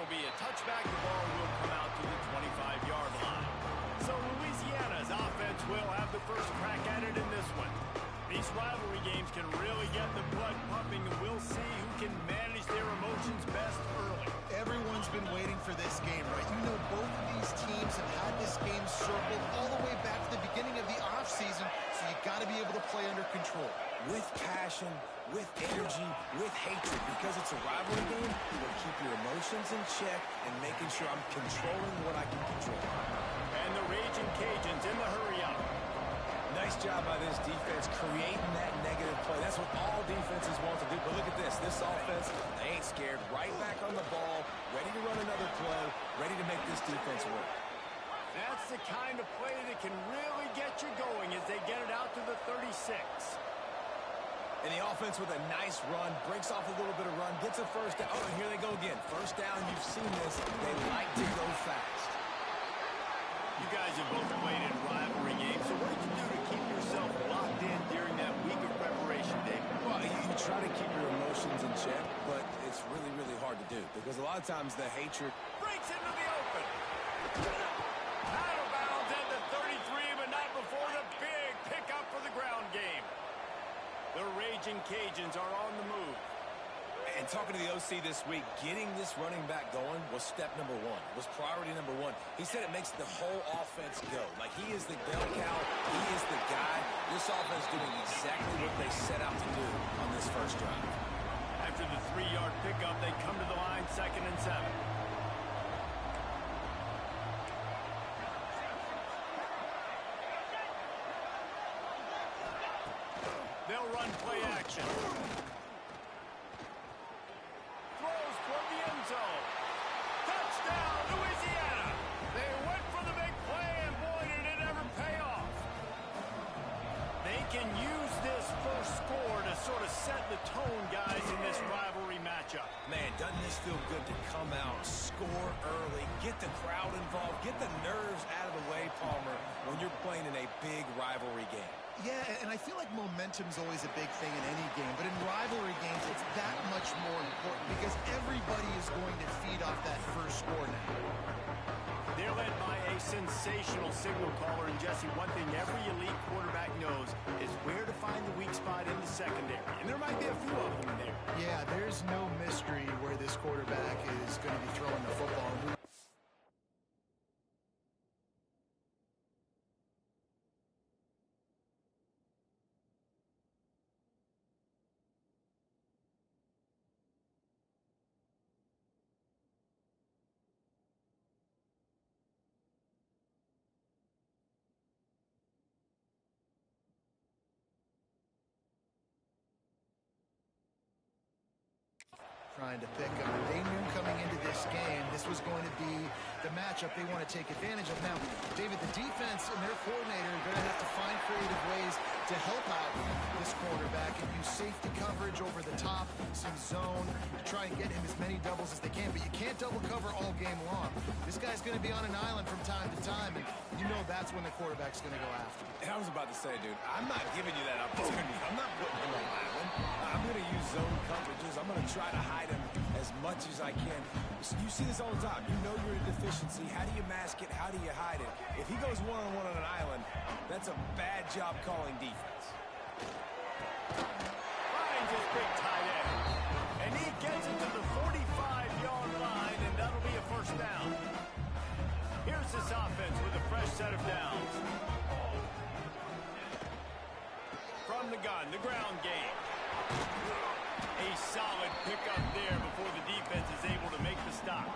will be a touchback. The ball will come out to the 25-yard line. So Louisiana's offense will have the first crack at it in this one. These rivalry games can really get the blood pumping, and we'll see who can manage their emotions best early. Everyone's been waiting for this game, right? You know, both of these teams have had this game circled all the way back to the beginning of the offseason, so you got to be able to play under control. With passion, with energy, with hatred, because it's a rivalry game, you want to keep your emotions in check and making sure I'm controlling what I can control. And the Raging Cajuns in the hurry-up. Nice job by this defense creating that negative play. That's what all defenses want to do. But look at this. This offense, they ain't scared. Right back on the ball, ready to run another play, ready to make this defense work. That's the kind of play that can really get you going as they get it out to the 36. And the offense with a nice run, breaks off a little bit of run, gets a first down. Oh, and here they go again. First down, you've seen this. They like to go fast. You guys have both played in rivalry games, so what did you do to keep yourself locked in during that week of preparation, Dave? Well, you try to keep your emotions in check, but it's really, really hard to do because a lot of times the hatred breaks into the open. Out of bounds at the 33, but not before the big pickup for the ground game. The Raging Cajuns are on the move. And talking to the OC this week, getting this running back going was step number one, was priority number one. He said it makes the whole offense go. Like, he is the bell cow, he is the guy. This offense doing exactly what they set out to do on this first drive. After the 3-yard pickup, they come to the line, 2nd and 7. They'll run play action. Throws toward the end zone. Touchdown, Louisiana! They went for the big play, and boy, did it ever pay off. They can use this first score to sort of set the tone, guys, in this rivalry matchup. Man, doesn't this feel good to come out, score early, get the crowd involved, get the nerves out of the way, Palmer, when you're playing in a big rivalry game? Yeah, and I feel like momentum's always a big thing in any game, but in rivalry games, it's that much more important because everybody is going to feed off that first score now. They're led by a sensational signal caller, and Jesse, one thing every elite quarterback knows is where to find the weak spot in the secondary, and there might be a few of them there. Yeah, there's no mystery where this quarterback is going to be throwing the football. Trying to pick up. They knew coming into this game this was going to be the matchup they want to take advantage of. Now, David, the defense and their coordinator are going to have to find creative ways to help out this quarterback and use safety coverage over the top, some zone, to try and get him as many doubles as they can. But you can't double cover all game long. This guy's going to be on an island from time to time, and you know that's when the quarterback's going to go after him. And I was about to say, dude, I'm not giving you that opportunity. I'm not putting him on an island. I'm going to use zone coverages. I'm going to try to hide him as much as I can. You see this all the time. You know you're a deficiency. How do you mask it? How do you hide it? If he goes one-on-one on an island, that's a bad job calling defense. Finds his big tight end. And he gets it to the 45-yard line, and that'll be a first down. Here's this offense with a fresh set of downs. From the gun, the ground game. A solid pickup there before the defense is able to make the stop.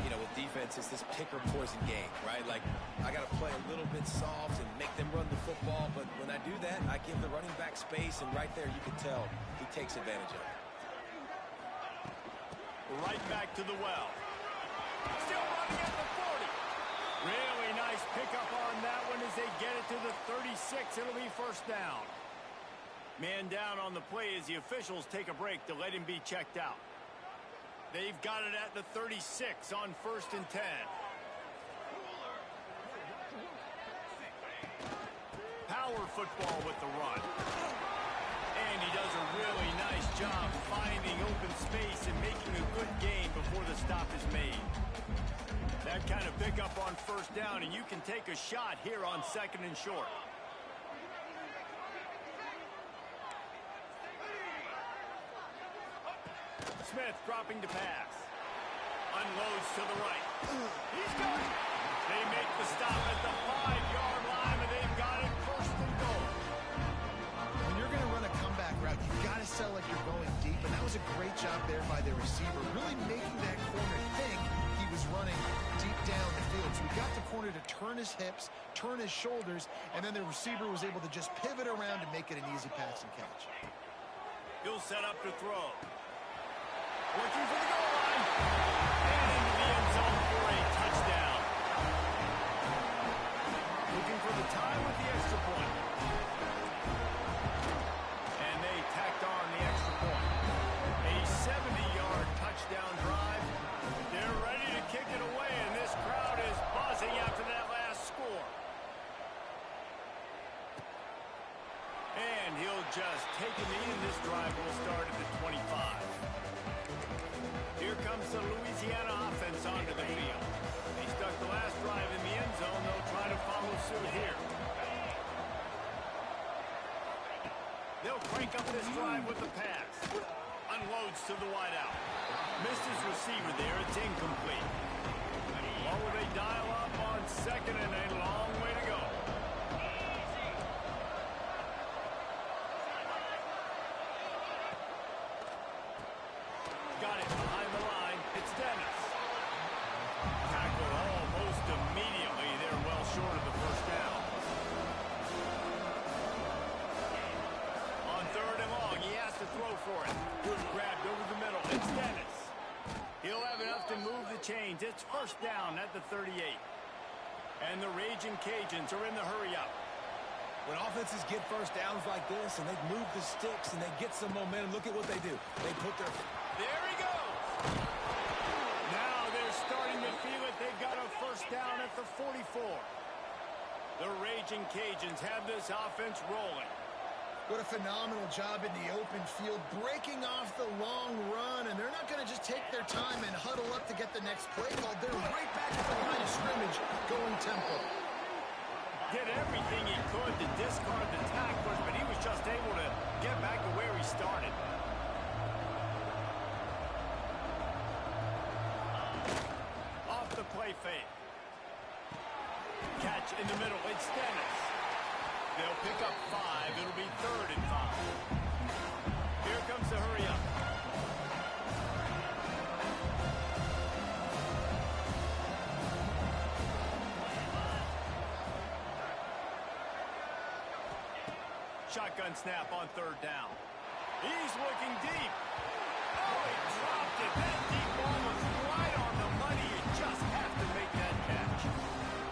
You know, with defense, it's this pick or poison game, right? Like, I got to play a little bit soft and make them run the football, but when I do that, I give the running back space, and right there you can tell he takes advantage of it. Right back to the well. Still running at the 40. Really nice pickup on that one as they get it to the 36. It'll be first down. Man down on the play as the officials take a break to let him be checked out. They've got it at the 36 on 1st and 10. Power football with the run. And And he does a really nice job finding open space and making a good gain before the stop is made. That kind of pickup on first down, and you can take a shot here on 2nd and short. Smith dropping to pass. Unloads to the right. He's got it. They make the stop at the 5-yard line, and they've got it 1st and goal. When you're going to run a comeback route, you've got to sell like you're going deep, and that was a great job there by the receiver, really making that corner think he was running deep down the field. So we got the corner to turn his hips, turn his shoulders, and then the receiver was able to just pivot around and make it an easy pass and catch. He'll set up to throw. Working for the goal line. And into the end zone for a touchdown. Looking for the tie with the extra point. And they tacked on the extra point. A 70-yard touchdown drive. They're ready to kick it away, and this crowd is buzzing after that last score. And he'll just take a knee, and this drive will start at the 25. Here comes the Louisiana offense onto the field. They stuck the last drive in the end zone. They'll try to follow suit here. They'll crank up this drive with the pass. Unloads to the wideout. Missed his receiver there. It's incomplete. What will they dial up on 2nd and a long way to go? Got it behind the line. It's Dennis. Tackled almost immediately. They're well short of the 1st down. On 3rd and long, he has to throw for it. Grabbed over the middle. It's Dennis. He'll have enough to move the chains. It's 1st down at the 38. And the Raging Cajuns are in the hurry-up. When offenses get 1st downs like this and they move the sticks and they get some momentum, look at what they do. They put their... There he goes. Now they're starting to feel it. They've got a 1st down at the 44. The Raging Cajuns have this offense rolling. What a phenomenal job in the open field, breaking off the long run, and they're not going to just take their time and huddle up to get the next play called. They're right back at the line of scrimmage, going tempo. Did everything he could to discard the tacklers, but he was just able to get back to where he started. Off the play fake. Catch in the middle. It's Dennis. They'll pick up 5. It'll be 3rd and 5. Here comes the hurry-up. Shotgun snap on 3rd down. He's looking deep. Oh, he dropped it. That deep ball was right on the money. You just have to make that catch.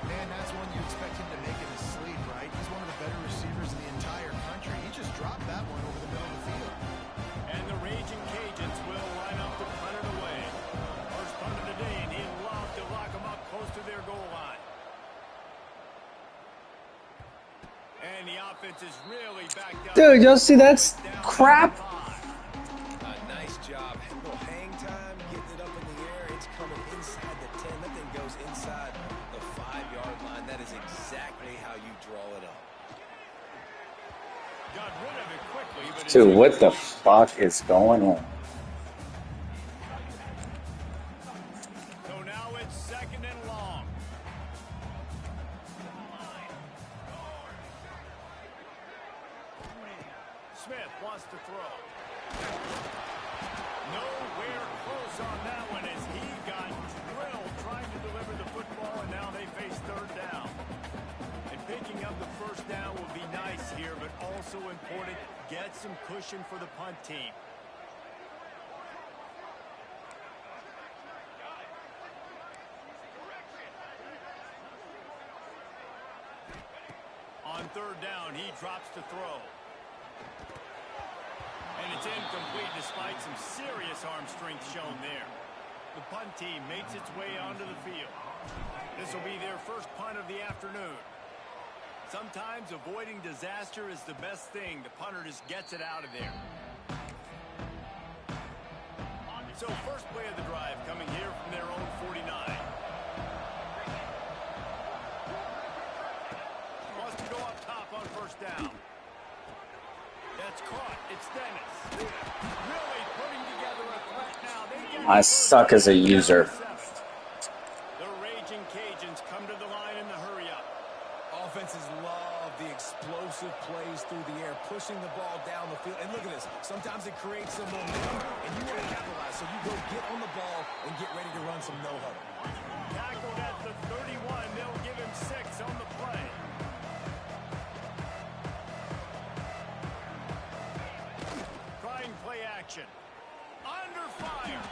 Man, that's one you expect him to make in his sleep, right? He's one of the better receivers in the entire country. He just dropped that one over the middle of the field. And the Raging Cajuns will line up to punt it away. First punt of the day, and he'd love to lock them up close to their goal line. And the offense is really backed up. Dude, y'all see that's crap? Nice job. A little hang time, getting it up in the air. It's coming inside the 10. That thing goes inside the 5-yard line. That is exactly how you draw it up. Got rid of it quickly, but Dude, what the fuck is going on? So now it's 2nd and long. Smith wants to throw. Nowhere close on that one as he got drilled trying to deliver the football, and now they face 3rd down. And picking up the 1st down will be nice here, but also important, get some cushion for the punt team. On 3rd down, he drops to throw. And it's incomplete despite some serious arm strength shown there. The punt team makes its way onto the field. This will be their first punt of the afternoon. Sometimes avoiding disaster is the best thing. The punter just gets it out of there. So first play of the drive coming here from their own 49. Wants to go up top on first down. That's caught. It's Dennis. Really putting together a threat now. They get I suck as a user. The Raging Cajuns come to the line in the hurry up. Offenses love the explosive plays through the air, pushing the ball down the field. And look at this. Sometimes it creates some momentum, and you want to capitalize. So you go get on the ball and get ready to run some no-huddle. Tackled at the 31. They'll give him 6 on the play. Trying play action. Under fire.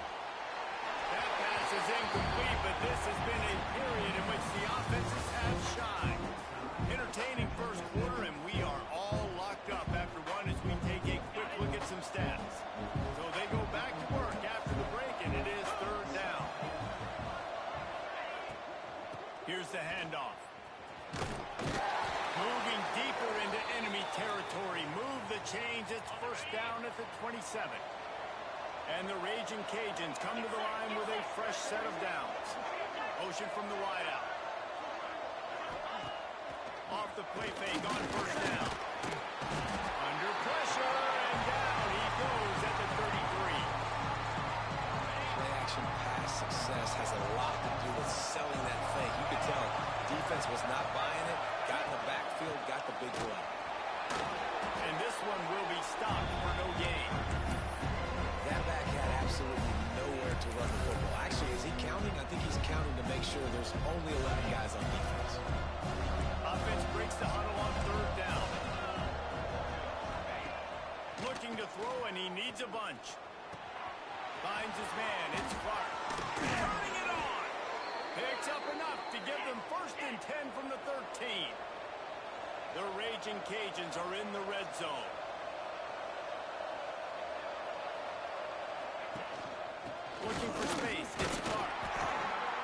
That pass is incomplete, but this has been a period in which the offenses have shined. Entertaining first quarter, and we are all locked up after one as we take a quick look at some stats. So they go back to work after the break, and it is third down. Here's the handoff. Moving deeper into enemy territory. Move the chains. It's first down at the 27. And the Raging Cajuns come to the line with a fresh set of downs. Motion from the wideout. Off the play fake on first down. Under pressure, and down he goes at the 33. Play action pass success has a lot to do with selling that fake. You could tell defense was not buying it, got in the backfield, got the big run. And this one will be stopped for no gain. That back had absolutely nowhere to run the football. Actually, is he counting? I think he's counting to make sure there's only 11 guys on defense. Offense breaks the huddle on third down. Looking to throw, and he needs a bunch. Finds his man. It's Clark. Turning it on. Picks up enough to give them first and 10 from the 13. The Raging Cajuns are in the red zone. Looking for space. It's Clark.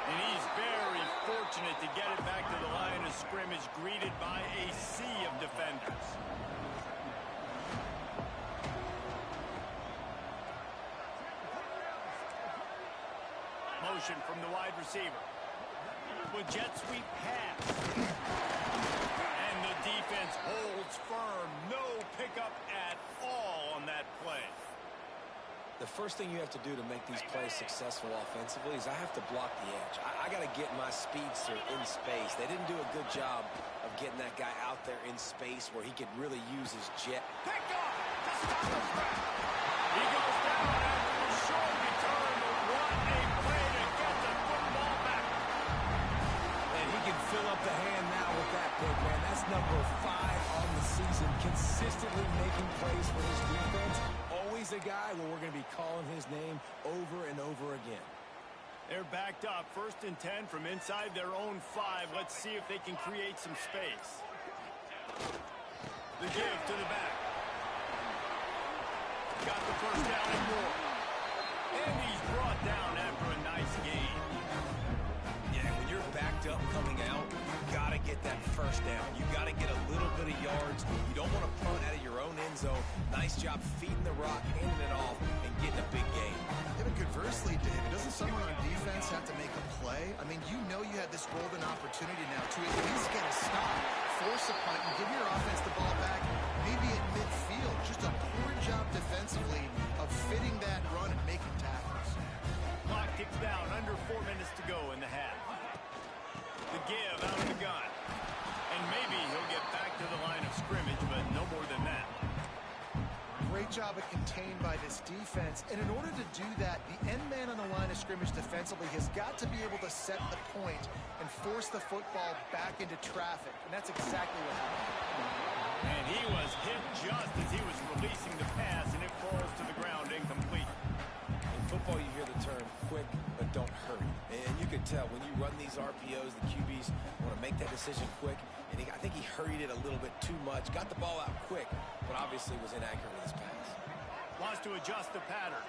And he's very fortunate to get it back to the line of scrimmage, greeted by a sea of defenders. Motion from the wide receiver. With jet sweep pass. And the defense holds firm. No pickup at all on that play. The first thing you have to do to make these plays successful offensively is I have to block the edge. I got to get my speedster in space. They didn't do a good job of getting that guy out there in space where he could really use his jet. Pick up to stop the threat. He goes down after the short return. But what a play to get the football back. And he can fill up the hand now with that pick, man. That's number 5 on the season, consistently making plays for his defense. Always a guy where we're going to be calling his name over and over again. They're backed up. First and 10 from inside their own 5. Let's see if they can create some space. The give to the back. Got the first down and more. And he's brought down after a nice gain. Yeah, when you're backed up coming out, you got to get that first down. You got to get a little bit of yards. You don't want to punt out of your own end zone. Nice job feeding the rock, handing it off, and getting a big gain. Yeah, but conversely, David, doesn't someone on defense have to make a play? I mean, you know you had this golden opportunity now to at least get a stop, force a punt, and give your offense the ball back, maybe at midfield. Just a poor job defensively of fitting that run and making tackles. Clock ticks down. Under 4 minutes to go in the half. The give out of the gun. And maybe he'll get back to the line of scrimmage, but no more than that. Great job at contained by this defense. And in order to do that, the end man on the line of scrimmage defensively has got to be able to set the point and force the football back into traffic. And that's exactly what happened. And he was hit just as he was releasing the pass, and it falls to the ground incomplete. In football, you hear the term quick, but don't hurry. And you can tell when you run these RPOs, the QBs want to make that decision quick. And I think he hurried it a little bit too much. Got the ball out quick, but obviously was inaccurate with his pass. Wants to adjust the pattern.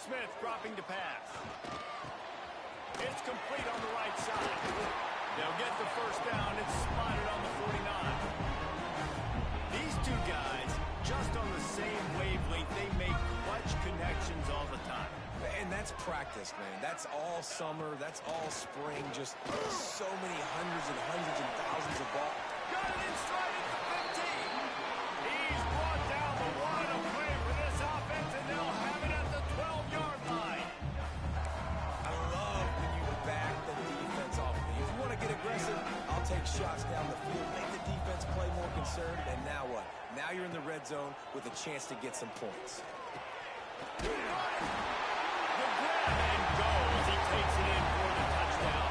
Smith dropping to pass. It's complete on the right side. They'll get the first down. It's spotted on the 49. These two guys, just on the same wavelength, they make clutch connections all the time. And that's practice, man. That's all summer. That's all spring. Just so many hundreds and thousands of balls. Got it in stride at the 15. He's brought down the one to play for this offense, and they'll have it at the 12-yard line. I love when you back the defense off of me. If you want to get aggressive, I'll take shots down the field, make the defense play more conservative, and now what? Now you're in the red zone with a chance to get some points. The grab and go as he takes it in for the touchdown.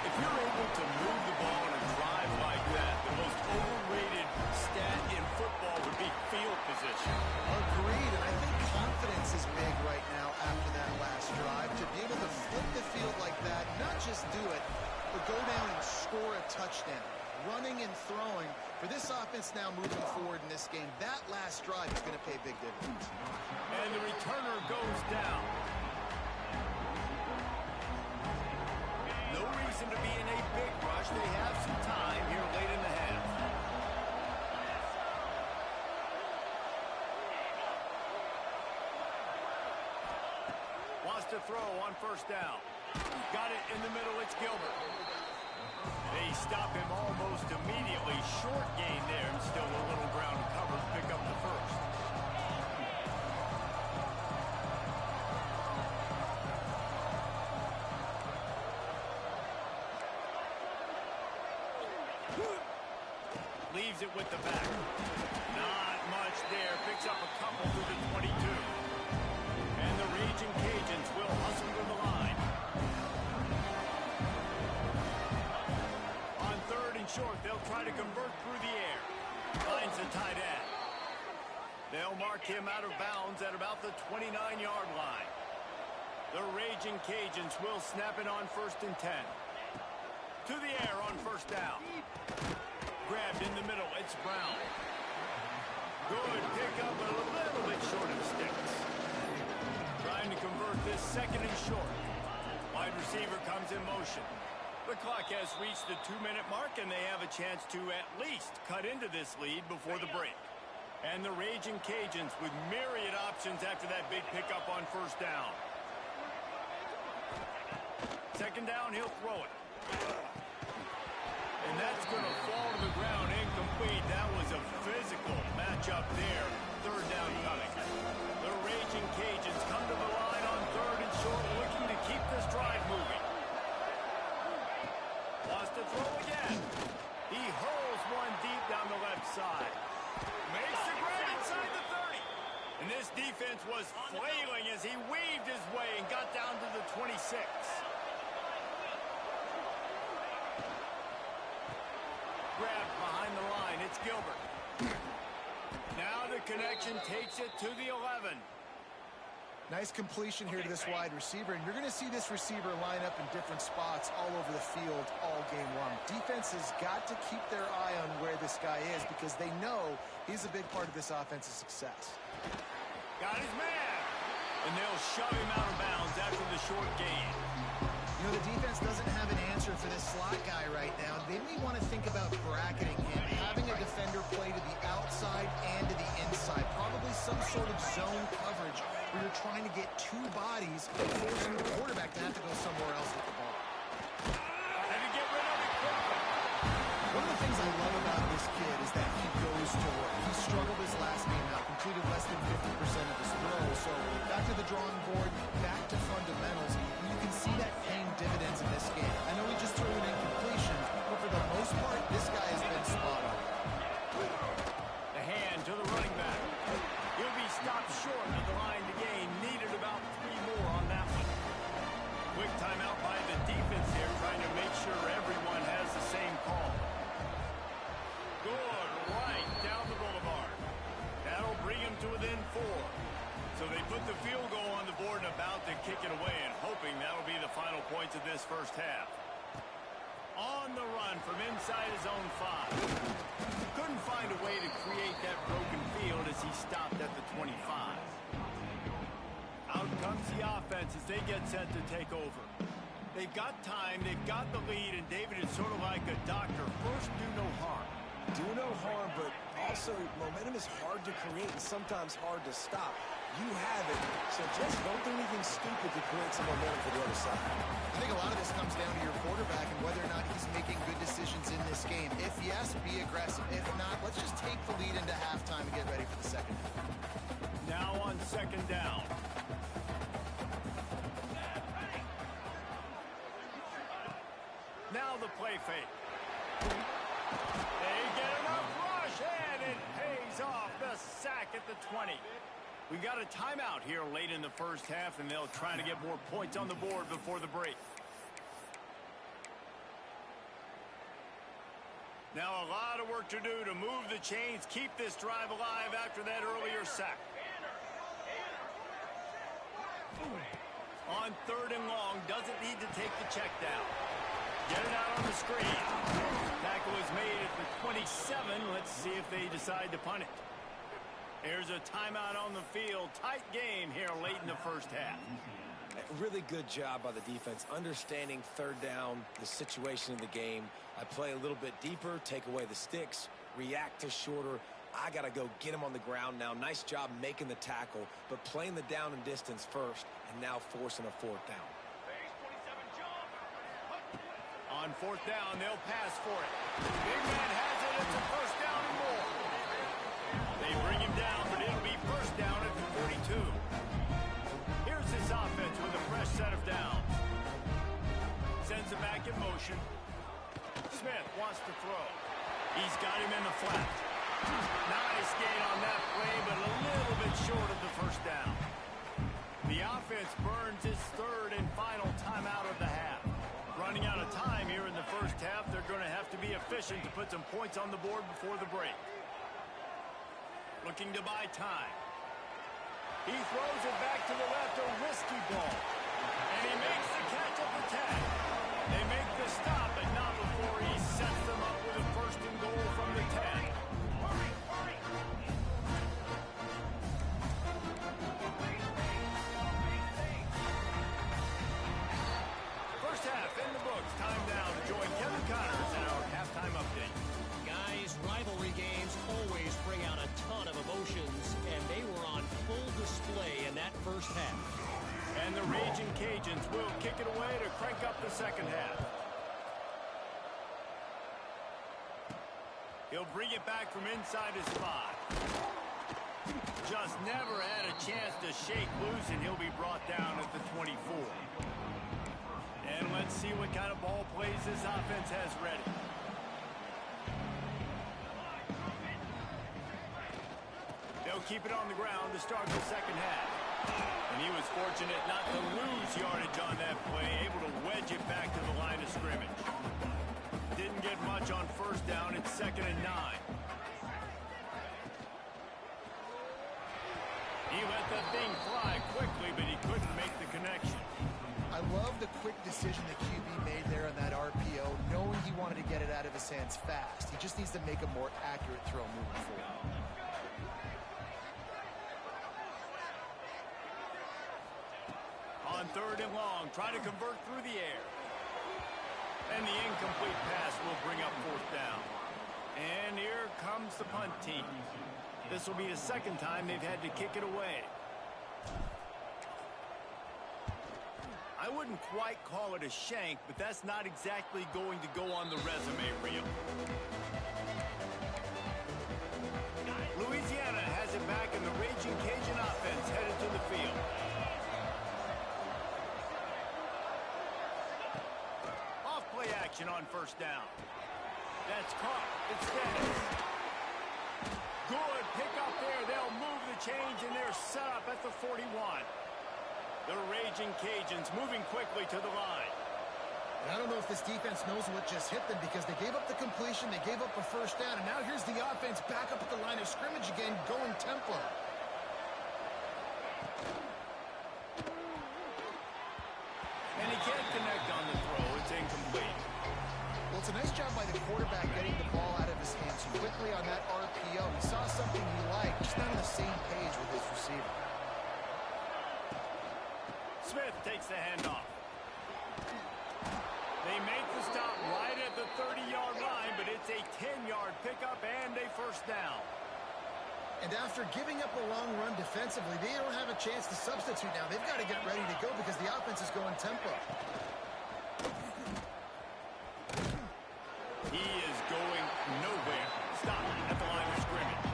If you're able to move the ball in a drive like that, the most overrated stat in football would be field position. Agreed, and I think confidence is big right now after that last drive. To be able to flip the field like that, not just do it, but go down and score a touchdown. Running and throwing. For this offense now moving forward in this game, that last drive is going to pay big dividends. And the returner goes down. No reason to be in a big rush. They have some time here late in the half. Wants to throw on first down. Got it in the middle. It's Gilbert. They stop him almost immediately. Short gain there, and still a little ground to cover to pick up the first. Leaves it with the back. Not much there. Picks up a couple through the 22. And the Raging Cajuns will hustle to the line. On third and short, they'll try to convert through the air. Finds the tight end. They'll mark him out of bounds at about the 29-yard line. The Raging Cajuns will snap it on first and 10. To the air on first down. Grabbed in the middle. It's Brown. Good pickup, but a little bit short of the sticks. Trying to convert this second and short. Wide receiver comes in motion. The clock has reached the 2-minute mark, and they have a chance to at least cut into this lead before the break. And the Raging Cajuns with myriad options after that big pickup on first down. Second down, he'll throw it. And that's going to fall to the ground incomplete. That was a physical matchup there. Third down coming. The Raging Cajuns come to the line on third and short, looking to keep this drive moving. Wants to throw again. He hurls one deep down the left side. Makes the grab inside the 30. And this defense was flailing as he weaved his way and got down to the 26. Grabbed behind the line. It's Gilbert. Now the connection takes it to the 11. Nice completion here to this wide receiver, and you're going to see this receiver line up in different spots all over the field all game long. Defense has got to keep their eye on where this guy is because they know he's a big part of this offense's success. Got his man. And they'll shove him out of bounds after the short gain. You know, the defense doesn't have an answer for this slot guy right now. They may want to think about bracketing him, having a defender play to the outside and to the inside. Probably some sort of zone coverage where you're trying to get two bodies, forcing the quarterback to have to go somewhere else with the ball. And to get rid of it quickly. One of the things I love about this kid is that he goes to work. He struggled his last game out, completed less than 50% of his throws. So back to the drawing board, back to fundamentals. And you can see that paying dividends in this game. I know he just threw an incompletion, but for the most part, this guy has been spot on. The hand to the running back. He'll be stopped short of the line to gain. Needed about 3 more on that one. Quick timeout by the defense here, trying to make sure everyone has the same call. Good right down the boulevard. That'll bring him to within 4. So they put the field goal on the board and about to kick it away, and hoping that'll be the final points of this first half. On the run from inside his own 5. Couldn't find a way to create that broken field as he stopped at the 25. Out comes the offense as they get set to take over. They've got time, they've got the lead, and David is sort of like a doctor. First, do no harm. Do no harm, but also momentum is hard to create and sometimes hard to stop. You have it, so just don't do anything stupid to create some momentum for the other side. I think a lot of this comes down to your quarterback and whether or not he's making good decisions in this game. If yes, be aggressive. If not, let's just take the lead into halftime and get ready for the second half. Now on second down. Now the play fake. They get enough rush, and it pays off. The sack at the 20. We got a timeout here late in the first half, and they'll try to get more points on the board before the break. Now a lot of work to do to move the chains, keep this drive alive after that earlier sack. On third and long, doesn't need to take the check down. Get it out on the screen. Tackle is made at the 27. Let's see if they decide to punt it. Here's a timeout on the field. Tight game here late in the first half. Really good job by the defense, understanding third down, the situation in the game. I play a little bit deeper, take away the sticks, react to shorter. I got to go get him on the ground now. Nice job making the tackle, but playing the down and distance first, and now forcing a fourth down. On fourth down, they'll pass for it. Big man has it. It's a first down and more. They bring him down, but it'll be first down at the 42. Here's this offense with a fresh set of downs. Sends him back in motion. Smith wants to throw. He's got him in the flat. Nice gain on that play, but a little bit short of the first down. The offense burns its third and final timeout of the half. Running out of time here in the first half, they're going to have to be efficient to put some points on the board before the break. Looking to buy time. He throws it back to the left, a risky ball. And he makes the catch at the 10. They make the stop, but not before he sets them up with a first and goal from the 10. First half in the books. Time now to join Kevin Connors in our halftime update. Guys, rivalry games always bring out a ton of emotions, and they were on full display in that first half. And the Raging Cajuns will kick it away to crank up the second half. He'll bring it back from inside his spot. Just never had a chance to shake loose, and he'll be brought down at the 24. And let's see what kind of ball plays this offense has ready. They'll keep it on the ground to start the second half. And he was fortunate not to lose yardage on that play, able to wedge it back to the line of scrimmage. Didn't get much on first down. It's 2nd and 9. He let that thing fly quickly, but he couldn't make the connection. I love the quick decision the QB made there on that RPO, knowing he wanted to get it out of his hands fast. He just needs to make a more accurate throw moving forward. On third and long, try to convert through the air. And the incomplete pass will bring up fourth down. And here comes the punt team. This will be the second time they've had to kick it away. I wouldn't quite call it a shank, but that's not exactly going to go on the resume reel. Louisiana has it back, and the Raging Cajun offense headed to the field. Off-play action on first down. That's caught. It's Dennis. Good pickup there. They'll move the chains, and they're set up at the 41. The Raging Cajuns moving quickly to the line. And I don't know if this defense knows what just hit them, because they gave up the completion, they gave up a first down, and now here's the offense back up at the line of scrimmage again, going tempo. And he can't connect on the throw. It's incomplete. Well, it's a nice job by the quarterback getting the ball out of his hands quickly on that RPO. He saw something he liked, just not on the same page with his receiver. Smith takes the handoff. They make the stop right at the 30-yard line, but it's a 10-yard pickup and a first down. And after giving up a long run defensively, they don't have a chance to substitute now. They've got to get ready to go because the offense is going tempo. He is going nowhere. Stop at the line of scrimmage.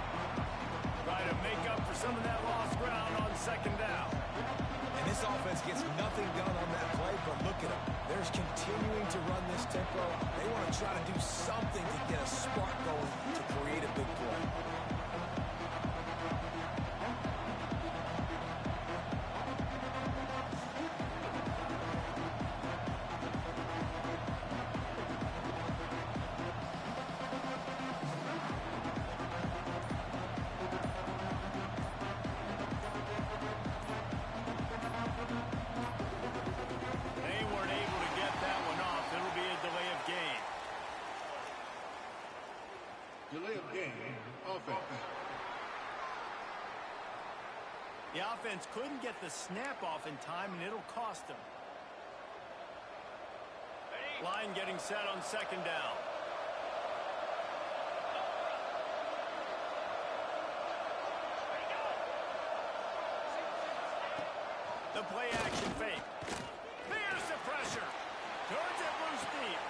Try to make up for some of that lost ground on second down. And this offense gets nothing done on that play, but look at them. They're continuing to run this tempo. They want to try to do something to get a spark going to create a big play. They weren't able to get that one off. It'll be a delay of game. Delay of game, offense. The offense couldn't get the snap off in time, and it'll cost them. Line getting set on second down. The play action fake. There's the pressure. Turns it loose deep.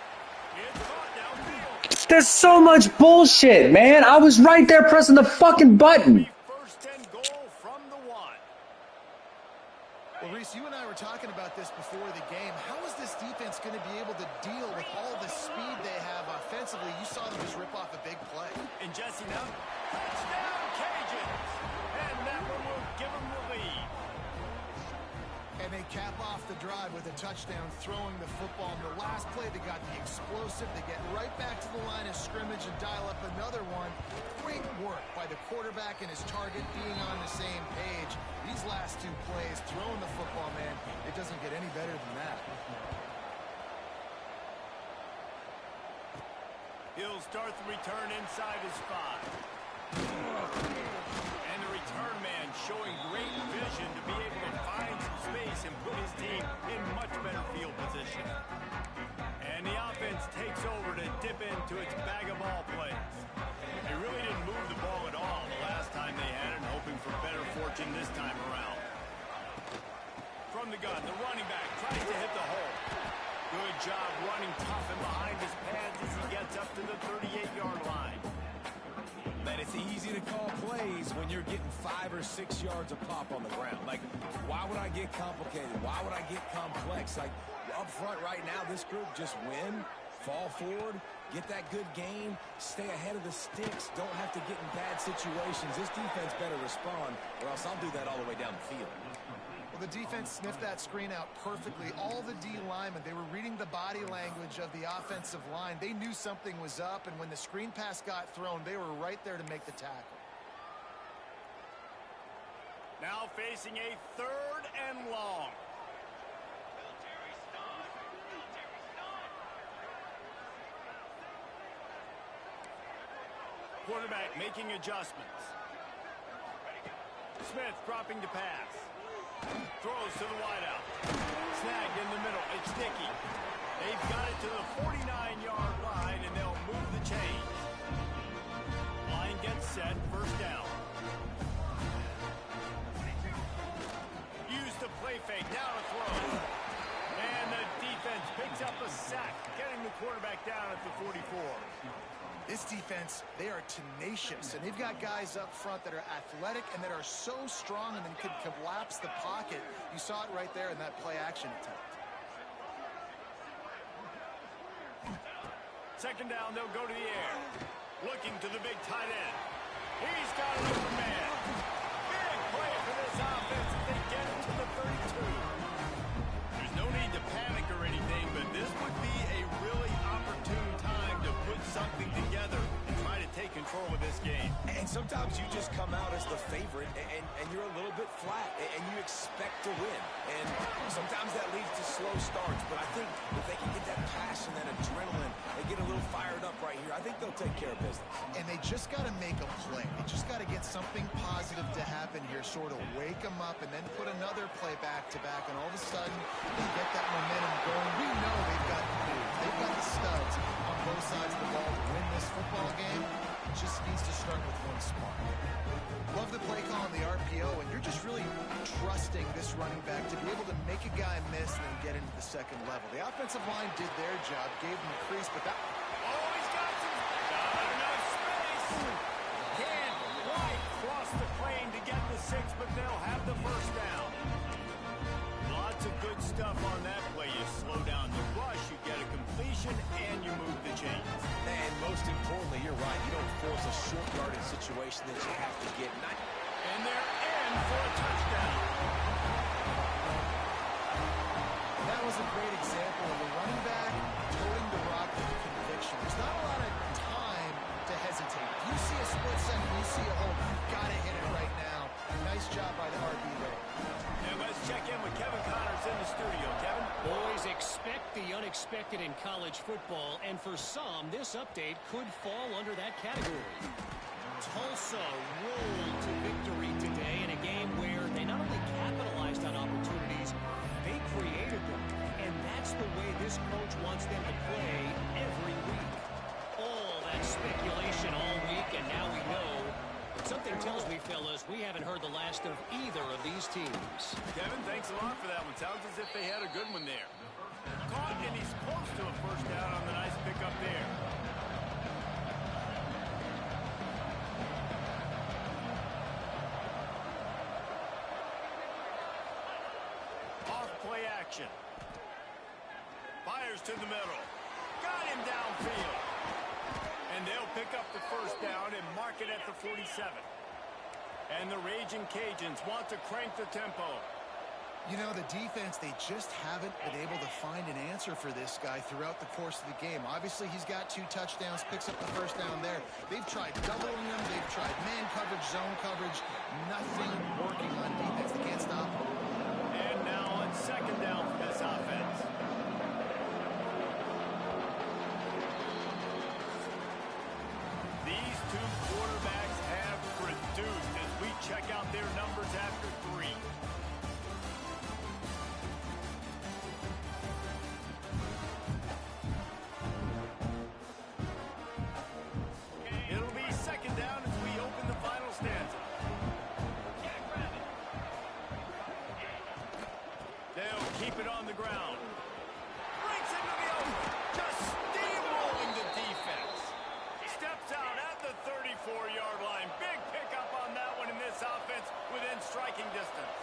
It's caught downfield. There's so much bullshit, man. I was right there pressing the fucking button. First and goal from the 1. Well, Reese, you and I were talking about this before the game. How is this defense going to be able to deal with all the speed they have offensively? You saw them just rip off a big play. And Jesse now. Touchdown, Cajuns. And that one will give them the lead. And they cap off the drive with a touchdown, throwing the football. In the last play, they got the explosive. They get right back to the line of scrimmage and dial up another one. Great work by the quarterback and his target being on the same page. These last two plays, throwing the football, man, it doesn't get any better than that. He'll start the return inside his 5. And the return man showing great vision to be able to find some space and put his team in much better field position. And the offense takes over to dip into its bag of ball plays. They really didn't move the ball at all the last time they had it, hoping for better fortune this time around. From the gun, the running back tries to hit the hole. Good job running tough and behind his pads as he gets up to the 38-yard line. Man, it's easy to call plays when you're getting 5 or 6 yards of pop on the ground. Like, why would I get complicated? Why would I get complex? Like, up front right now, this group just win, fall forward, get that good game, stay ahead of the sticks, don't have to get in bad situations. This defense better respond, or else I'll do that all the way down the field. Well, the defense sniffed that screen out perfectly. All the D linemen, they were reading the body language of the offensive line. They knew something was up, and when the screen pass got thrown, they were right there to make the tackle. Now facing a 3rd and long. Quarterback making adjustments. Smith dropping to pass. Throws to the wideout. Snagged in the middle. It's Dickey. They've got it to the 49-yard line, and they'll move the chains. Line gets set. First down. Use the play fake. Now to throw. And the defense picks up a sack, getting the quarterback down at the 44. This defense, they are tenacious, and they've got guys up front that are athletic and that are so strong and then can collapse the pocket. You saw it right there in that play-action attempt. Second down, they'll go to the air. Looking to the big tight end. He's got an open man. Big play for this offense as they get it to the 32. There's no need to panic or anything, but this would be a really opportune time to put something together and try to take control of this game. And sometimes you just come out as the favorite, and you're a little bit flat, and you expect to win. And sometimes that leads to slow starts, but I think if they can get that passion, that adrenaline, they get a little fired up right here, I think they'll take care of business. And they just got to make a play. They just got to get something positive to happen here, sort of wake them up, and then put another play back-to-back, and all of a sudden, they get that momentum going. We know they've got the move. sides of the ball to win this football game. It just needs to start with one smart. Love the play call on the RPO, and you're just really trusting this running back to be able to make a guy miss and then get into the second level. The offensive line did their job, gave him a crease, but that... Oh, he's got enough space. Can't quite cross the plane to get the 6, but they'll have the first down. Lots of good stuff on that play. You slow down the rush, you get a completion, and you move the chains. And most importantly, you're right. You don't force a short yardage situation that you have to get. And they're in for a touchdown. That was a great example of a running back toting the rock with conviction. There's not a lot of time to hesitate. You see a split second, you see a hole, you've got to hit it right now. Nice job by the RB there. And let's check in with Kevin Connors in the studio. Kevin? Boys, expect the unexpected in college football, and for some, this update could fall under that category. Tulsa rolled to victory today in a game where they not only capitalized on opportunities, they created them. And that's the way this coach wants them to play every week. All that speculation all week, and now we know. Something tells me, fellas, we haven't heard the last of either of these teams. Kevin, thanks a lot for that one. Sounds as if they had a good one there. Caught, and he's close to a first down on the nice pickup there. Off play action. Fires to the middle. Got him downfield. And they'll pick up the first down and mark it at the 47. And the Raging Cajuns want to crank the tempo. You know, the defense, they just haven't been able to find an answer for this guy throughout the course of the game. Obviously, he's got 2 touchdowns, picks up the first down there. They've tried doubling him. They've tried man coverage, zone coverage. Nothing working on defense. They can't stop him. And now on second down for this offense. These two quarterbacks have produced as we check out their numbers after 3. It'll be second down as we open the final stanza. They'll keep it on the ground. Breaks into the open. Just steamrolling the defense. Steps out at the 34-yard line. Big pickup on that one in this offense within striking distance.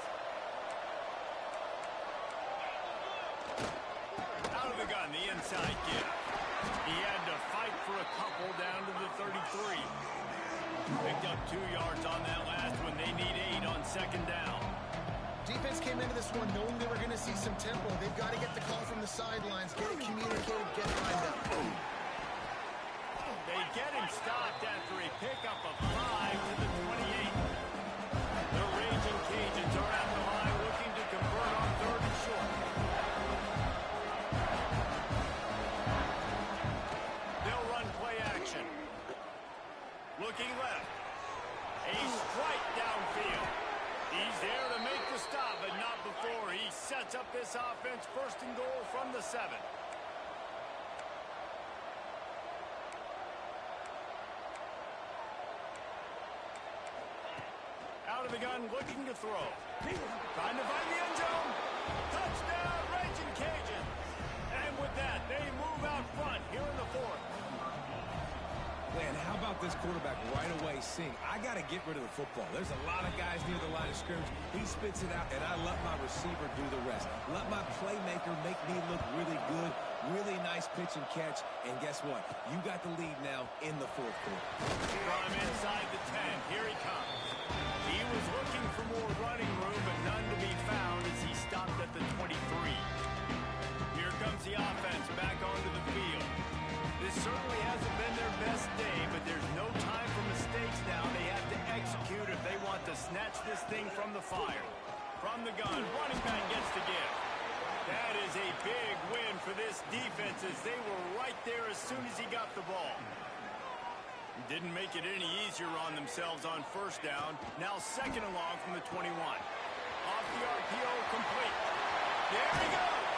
Out of the gun, the inside give. He had to fight for a couple down to the 33. Picked up 2 yards on that last one. They need 8 on second down. Defense came into this one knowing they were going to see some tempo. They've got to get the call from the sidelines, get it communicated, get it lined up. They get him stopped after a pickup of 5 to the 28. The Raging Cajuns are at the line looking to convert on 3rd and short. They'll run play action. Looking left. A strike downfield. He's there to make the stop, but not before. He sets up this offense 1st and goal from the 7. Out of the gun, looking to throw. Trying to find the end zone. Touchdown, Raging Cajuns. And with that, they move out front here in the 4th. Man, how about this quarterback right away seeing, I got to get rid of the football. There's a lot of guys near the line of scrimmage. He spits it out, and I let my receiver do the rest. Let my playmaker make me look really good. Really nice pitch and catch. And guess what? You got the lead now in the 4th quarter. From inside the 10, here he comes. He was looking for more running room, but none to be found as he stopped at the 23. Here comes the offense back onto the field. This certainly hasn't been their best day, but there's no time for mistakes now. They have to execute if they want to snatch this thing from the fire. From the gun, running back gets the give. That is a big win for this defense as they were right there as soon as he got the ball. Didn't make it any easier on themselves on 1st down. Now 2nd along from the 21. Off the RPO, complete. There he goes.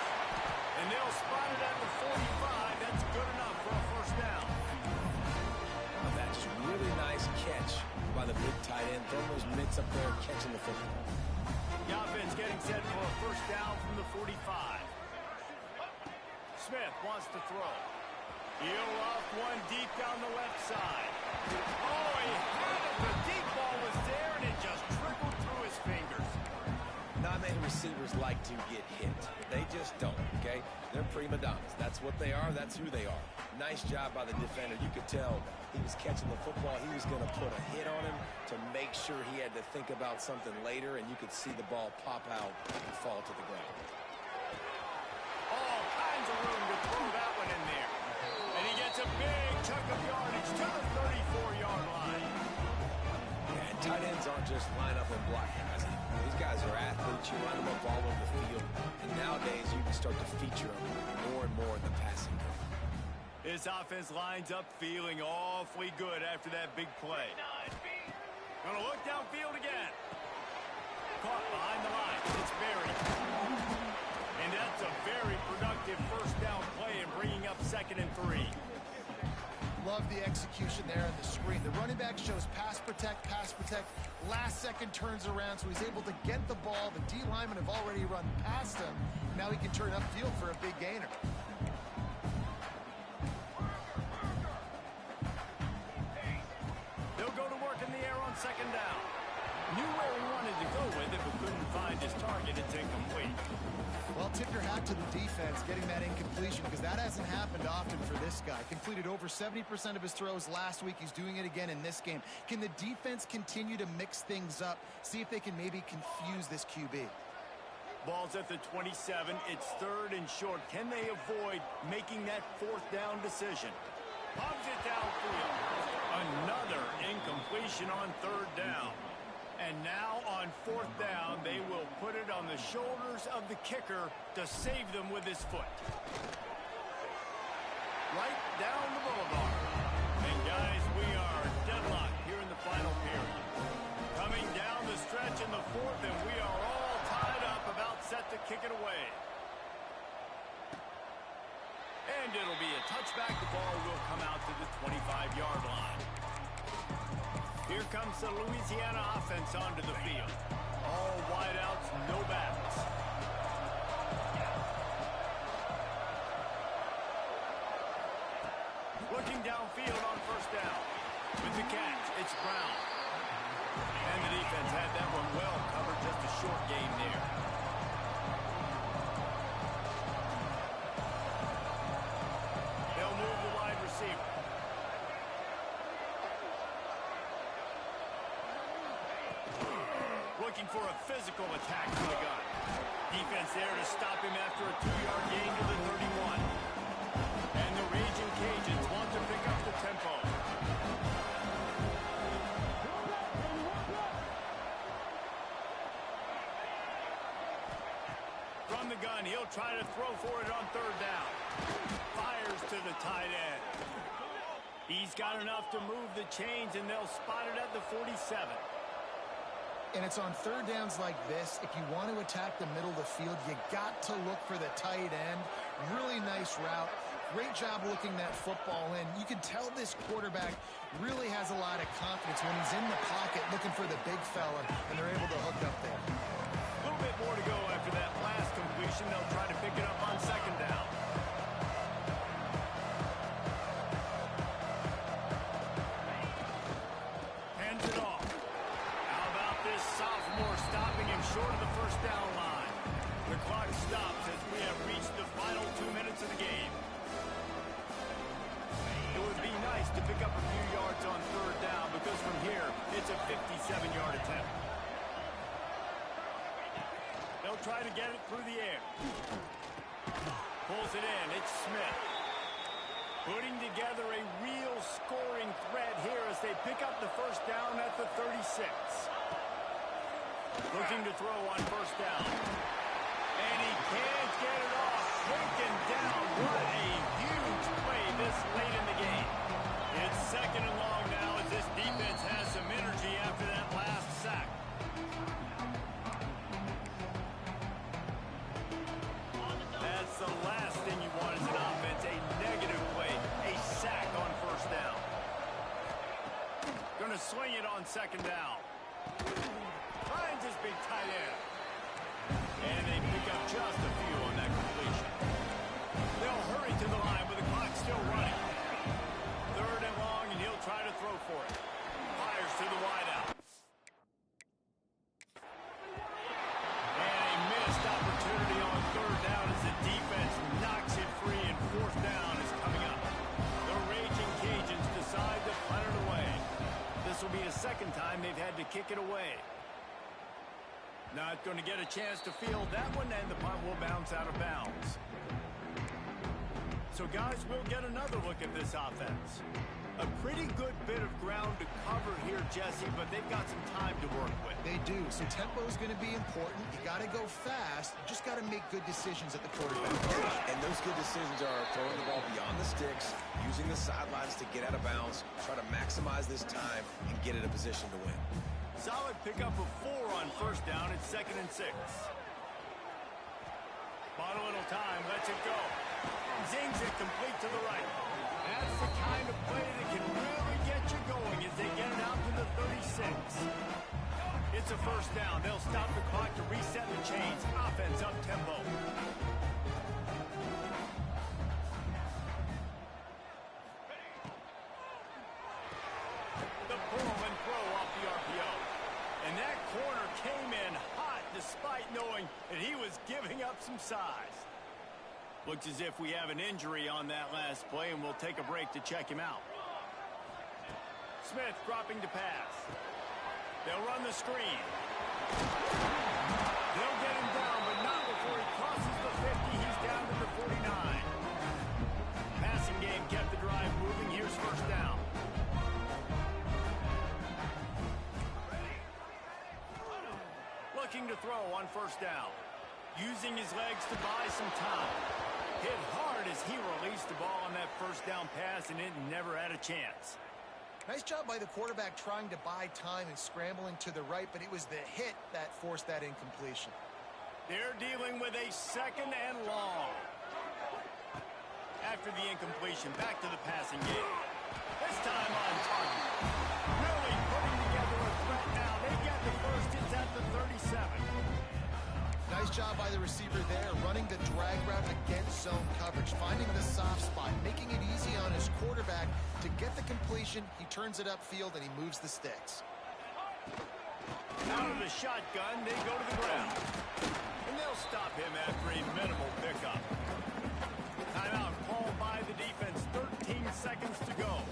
And they'll spot it at the 45. That's good enough for a 1st down. gets up there catching the football. The offense getting set for a first down from the 45. Smith wants to throw. He'll off one deep down the left side. Oh, he had it. The deep ball was there, and it just trickled through his fingers. Not many receivers like to get hit. They just don't, okay? They're prima donnas. That's what they are. That's who they are. Nice job by the defender. You could tell he was catching the football. He was going to put a hit on him to make sure he had to think about something later, and you could see the ball pop out and fall to the ground. All kinds of room to throw that one in there. And he gets a big chunk of yardage to the 34-yard line. Yeah, and tight ends aren't just line up and block guys. These guys are athletes. You line them up all over the field. And nowadays, you can start to feature them more and more in the passing game. This offense lines up feeling awfully good after that big play. Gonna look downfield again. Caught behind the line. It's buried. And that's a very productive first down play and bringing up 2nd and 3. Love the execution there on the screen. The running back shows pass protect, last second turns around, so he's able to get the ball. The D linemen have already run past him. Now he can turn upfield for a big gainer. They'll go to work in the air on 2nd down. Knew where he wanted to go with it, but couldn't find his target. It's incomplete. Well, tip your hat to the defense getting that incompletion, because that hasn't happened often for this guy. Completed over 70% of his throws last week. He's doing it again in this game. Can the defense continue to mix things up? See if they can maybe confuse this QB. Ball's at the 27. It's 3rd and short. Can they avoid making that 4th down decision? Pumps it downfield. Another incompletion on 3rd down. And now on 4th down, they will put it on the shoulders of the kicker to save them with his foot. Right down the boulevard. And guys, we are deadlocked here in the final period. Coming down the stretch in the 4th, and we are all tied up, about set to kick it away. And it'll be a touchback. The ball will come out to the 25-yard line. Here comes the Louisiana offense onto the field. All wideouts, no backs. Looking downfield on 1st down. With the catch, it's Brown. And the defense had that one well covered, just a short gain there. They'll move the wide receiver. Looking for a physical attack from the gun. Defense there to stop him after a 2-yard gain to the 31. And the Raging Cajuns want to pick up the tempo. From the gun, he'll try to throw for it on 3rd down. Fires to the tight end. He's got enough to move the chains, and they'll spot it at the 47. And it's on 3rd downs like this. If you want to attack the middle of the field, you got to look for the tight end. Really nice route. Great job looking that football in. You can tell this quarterback really has a lot of confidence when he's in the pocket looking for the big fella, and they're able to hook up there. A little bit more to go after that last completion. They'll try to pick it up on 2nd down. Hands it off. How about this sophomore stopping him short of the 1st down line? The clock stops as we have reached the final 2 minutes of the game. It would be nice to pick up a few yards on 3rd down, because from here, it's a 57-yard attempt. They'll try to get it through the air. Pulls it in. It's Smith. Putting together a real scoring threat here as they pick up the 1st down at the 36. Looking to throw on 1st down. And he can't get it off. Taken down. What a huge play this late in the game. It's 2nd and long now as this defense has some energy after that last sack. That's the last thing you want as an offense, a negative play, a sack on 1st down. Going to swing it on 2nd down. And they pick up just a few on that completion. They'll hurry to the line with the clock still running. 3rd and long, and he'll try to throw for it. Fires to the wideout. And a missed opportunity on 3rd down as the defense knocks it free, and 4th down is coming up. The Raging Cajuns decide to punt it away. This will be a 2nd time they've had to kick it away. Not going to get a chance to field that one, and the punt will bounce out of bounds. So, guys, we'll get another look at this offense. A pretty good bit of ground to cover here, Jesse, but they've got some time to work with. They do. So tempo is going to be important. You got to go fast. You just got to make good decisions at the quarterback. And those good decisions are throwing the ball beyond the sticks, using the sidelines to get out of bounds, try to maximize this time, and get in a position to win. Solid pickup of 4 on 1st down. It's 2nd and 6. Bought a little time. Lets it go. Zings it complete to the right. That's the kind of play that can really get you going as they get it out to the 36. It's a 1st down. They'll stop the clock to reset the chains. Offense up tempo. The pull and throw off the RPO. And that corner came in hot despite knowing that he was giving up some size. Looks as if we have an injury on that last play, and we'll take a break to check him out. Smith dropping to pass. They'll run the screen. They'll get him down, but not before he crosses the 50. He's down to the 49. Passing game kept the drive moving. Here's 1st down. Looking to throw on 1st down. Using his legs to buy some time. Hit hard as he released the ball on that 1st down pass, and it never had a chance. Nice job by the quarterback trying to buy time and scrambling to the right, but it was the hit that forced that incompletion. They're dealing with a 2nd and long. After the incompletion, back to the passing game. This time on target. Really putting together a threat now. They get the 1st. It's at the 37. Nice job by the receiver there, running the drag route against zone coverage, finding the soft spot, making it easy on his quarterback to get the completion. He turns it upfield, and he moves the sticks. Out of the shotgun, they go to the ground. And they'll stop him after a minimal pickup. Timeout called by the defense. 13 seconds to go.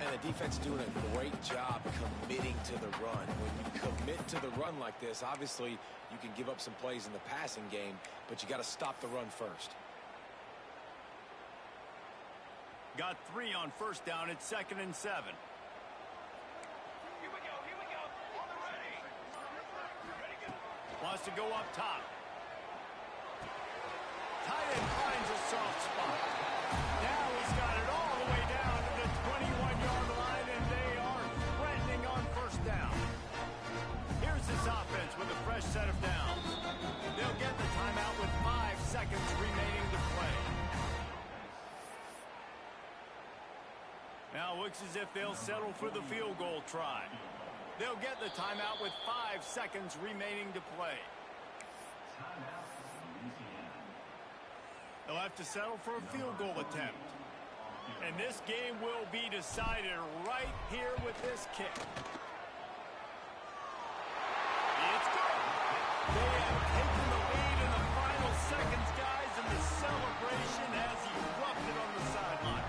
And the defense doing a great job committing to the run. When you commit to the run like this, obviously you can give up some plays in the passing game, but you got to stop the run first. Got 3 on 1st down. It's 2nd and 7. Here we go. On the ready. Ready, go. Wants to go up top. Tight end finds a soft spot. Now he's got it all the way down to the 21-yard line, and they are threatening on 1st down. Here's this offense with a fresh set of downs. They'll get the timeout with 5 seconds remaining to play. Now looks as if they'll settle for the field goal try. They'll get the timeout with 5 seconds remaining to play. They'll have to settle for a field goal attempt. And this game will be decided right here with this kick. It's good. They have taken the lead in the final seconds, guys, and the celebration has erupted on the sideline.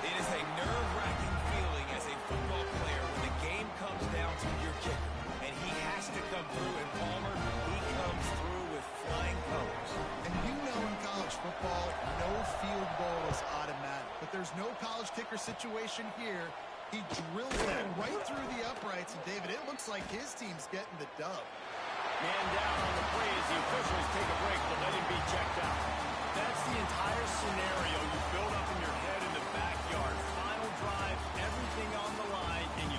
It is a nerve-wracking feeling as a football player when the game comes down to your kicker. And he has to come through, and Palmer, he comes through with flying colors. And you know in college football, no field goal is automatic. But there's no college kicker situation here. He drills that right through the uprights. And, David, it looks like his team's getting the dub. Man down on the play as the officials take a break to let him be checked out. That's the entire scenario you build up in your head in the backyard. Final drive, everything on the line, and you